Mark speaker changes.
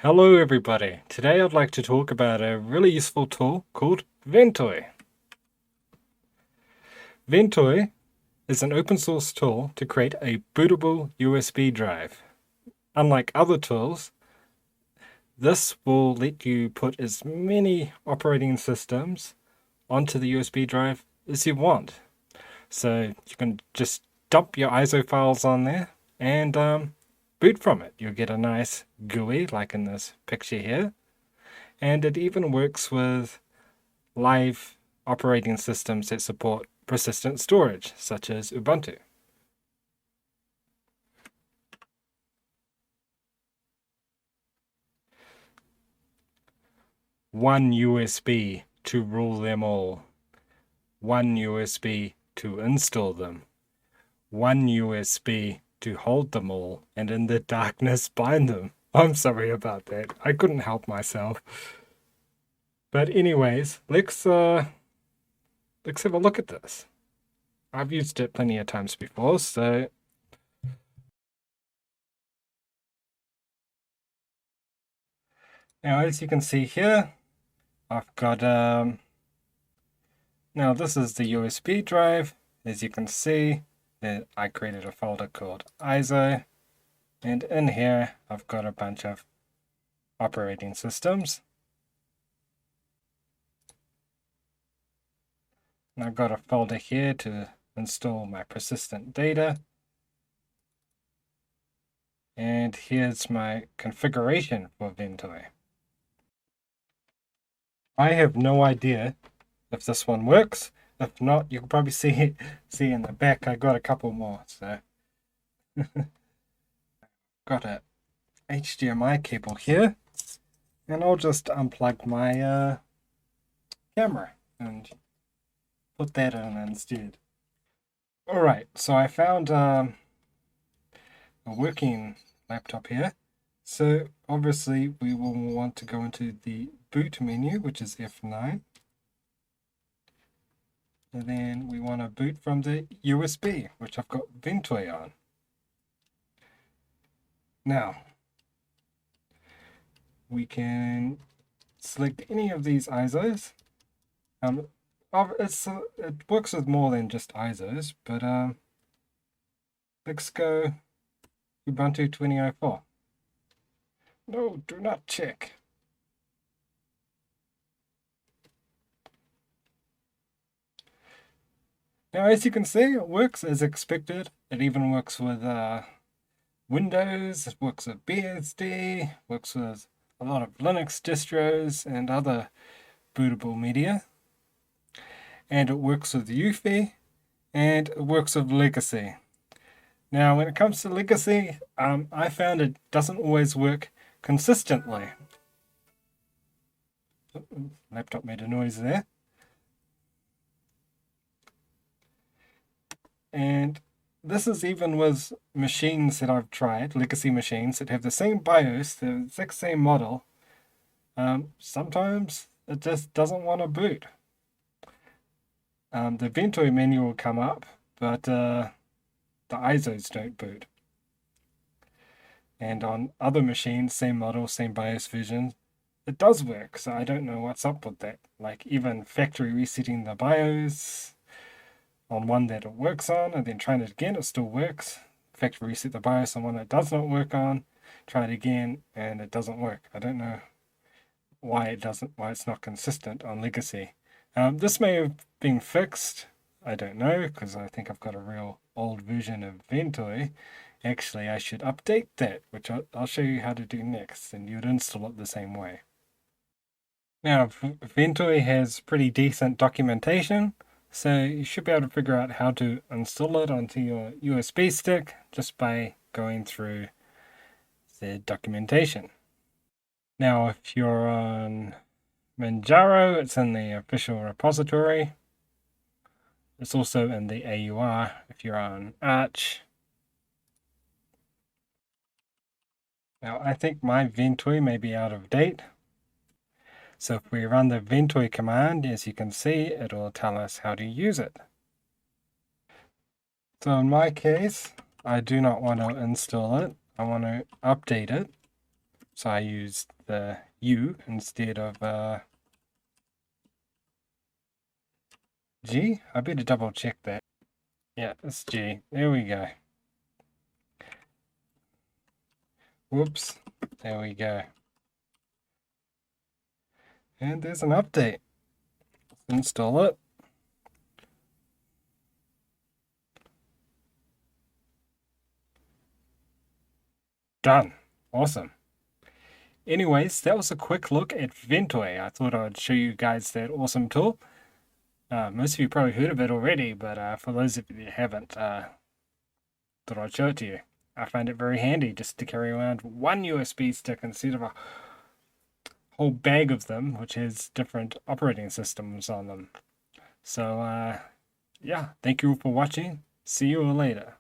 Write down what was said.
Speaker 1: Hello everybody. Today I'd like to talk about a really useful tool called Ventoy. Ventoy is an open source tool to create a bootable USB drive. Unlike other tools, this will let you put as many operating systems onto the USB drive as you want. So you can just dump your ISO files on there and boot from it. You'll get a nice GUI like in this picture here. And it even works with live operating systems that support persistent storage, such as Ubuntu. One USB to rule them all. One USB to install them. One USB to hold them all and in the darkness bind them. I'm sorry about that. I couldn't help myself. But anyways, let's have a look at this. I've used it plenty of times before, so now as you can see here, I've got now this is the USB drive. As you can see, I created a folder called ISO, and in here I've got a bunch of operating systems. And I've got a folder here to install my persistent data. And here's my configuration for Ventoy. I have no idea if this one works. If not, you can probably see in the back I got a couple more. So got a HDMI cable here, and I'll just unplug my camera and put that in instead. Alright, so I found a working laptop here. So obviously we will want to go into the boot menu, which is F9. And then we want to boot from the USB, which I've got Ventoy on. Now, we can select any of these ISOs. It works with more than just ISOs, but let's go Ubuntu 2004. No, do not check. Now, as you can see, it works as expected. It even works with Windows, it works with BSD, works with a lot of Linux distros and other bootable media. And it works with UEFI, and it works with Legacy. Now, when it comes to Legacy, I found it doesn't always work consistently. Laptop made a noise there. And this is even with machines that I've tried, legacy machines that have the same BIOS, the exact same model. Sometimes it just doesn't want to boot. The Ventoy menu will come up, but the ISOs don't boot. And on other machines, same model, same BIOS version, it does work. So I don't know what's up with that. Like even factory resetting the BIOS on one that it works on, and then trying it again, it still works. Factory reset the BIOS on one that does not work on, try it again, and it doesn't work. I don't know why it's not consistent on Legacy. This may have been fixed. I don't know, because I think I've got a real old version of Ventoy. Actually, I should update that, which I'll show you how to do next, and you'd install it the same way. Now, Ventoy has pretty decent documentation, so you should be able to figure out how to install it onto your USB stick just by going through the documentation. Now, if you're on Manjaro, it's in the official repository. It's also in the AUR if you're on Arch. Now, I think my Ventoy may be out of date. So if we run the Ventoy command, as you can see, it will tell us how to use it. So in my case, I do not want to install it. I want to update it. So I used the U instead of G. I better double check that. Yeah, it's G. There we go. Whoops. There we go. And there's an update. Let's install it. Done. Awesome. Anyways, that was a quick look at Ventoy. I thought I'd show you guys that awesome tool. Most of you probably heard of it already, but for those of you that haven't, thought I'd show it to you. I find it very handy just to carry around one USB stick instead of a whole bag of them, which has different operating systems on them. So, yeah, thank you all for watching. See you all later.